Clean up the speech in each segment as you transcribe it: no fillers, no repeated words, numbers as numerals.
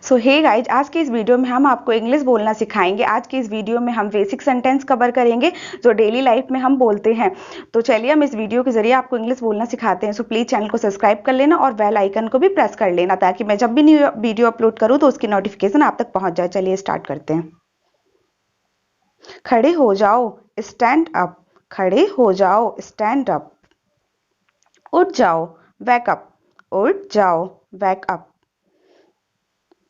सो hey guys, आज की इस वीडियो में हम आपको इंग्लिश बोलना सिखाएंगे। आज की इस वीडियो में हम बेसिक सेंटेंस कवर करेंगे जो डेली लाइफ में हम बोलते हैं। तो चलिए हम इस वीडियो के जरिए आपको इंग्लिश बोलना सिखाते हैं। सो प्लीज चैनल को सब्सक्राइब कर लेना और बेल आइकन को भी प्रेस कर लेना ताकि मैं जब भी न्यू वीडियो अपलोड करूँ तो उसकी नोटिफिकेशन आप तक पहुंच जाए। चलिए स्टार्ट करते हैं। खड़े हो जाओ, स्टैंड अप। खड़े हो जाओ, स्टैंड अप। उठ जाओ, वेक अप। उठ जाओ, वेक अप।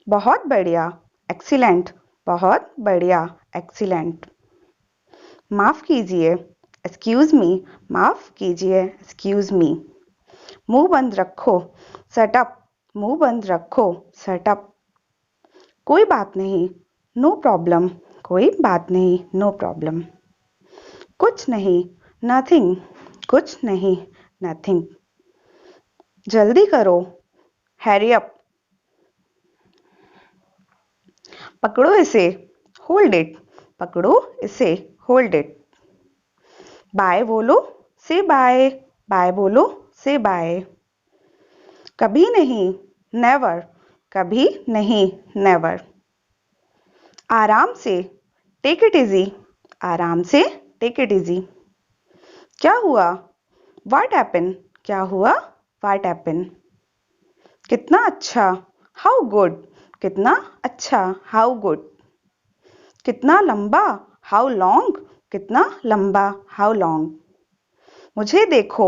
बहुत बढ़िया, एक्सीलेंट। बहुत बढ़िया, एक्सीलेंट। माफ कीजिए, एक्सक्यूज मी। माफ कीजिए, एक्सक्यूज मी। मुंह बंद रखो, शट अप। मुंह बंद रखो, शट अप। कोई बात नहीं, नो प्रॉब्लम। कोई बात नहीं, नो प्रॉब्लम। कुछ नहीं, नथिंग। कुछ नहीं, नथिंग। जल्दी करो, हैरी अप। पकड़ो इसे, होल्ड इट। पकड़ो इसे, होल्ड इट। बाय बोलो, से बाय। बाय बोलो, से बाय। कभी नहीं, नेवर। कभी नहीं, नेवर। आराम से, टेक इट इजी। आराम से, टेक इट इजी। क्या हुआ, व्हाट हैपन। क्या हुआ, व्हाट हैपन। कितना अच्छा, हाउ गुड। कितना अच्छा, हाउ गुड। कितना लंबा, हाउ लॉन्ग। कितना लंबा, हाउ लॉन्ग। मुझे देखो,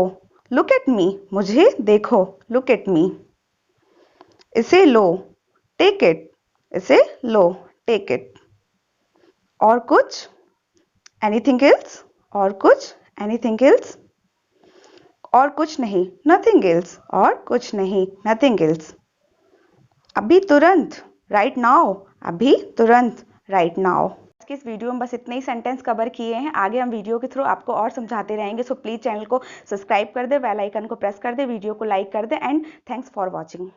लुक एट मी। मुझे देखो, लुक एट मी। इसे लो, टेक इट। इसे लो, टेक इट। और कुछ, एनीथिंग एल्स। और कुछ, एनीथिंग एल्स। और कुछ नहीं, नथिंग एल्स। और कुछ नहीं, नथिंग एल्स। अभी तुरंत, राइट नाउ। अभी तुरंत, राइट नाउ। आज की इस वीडियो में बस इतने ही सेंटेंस कवर किए हैं। आगे हम वीडियो के थ्रू आपको और समझाते रहेंगे। सो प्लीज चैनल को सब्सक्राइब कर दे, बेल आइकन को प्रेस कर दे, वीडियो को लाइक कर दे एंड थैंक्स फॉर वॉचिंग।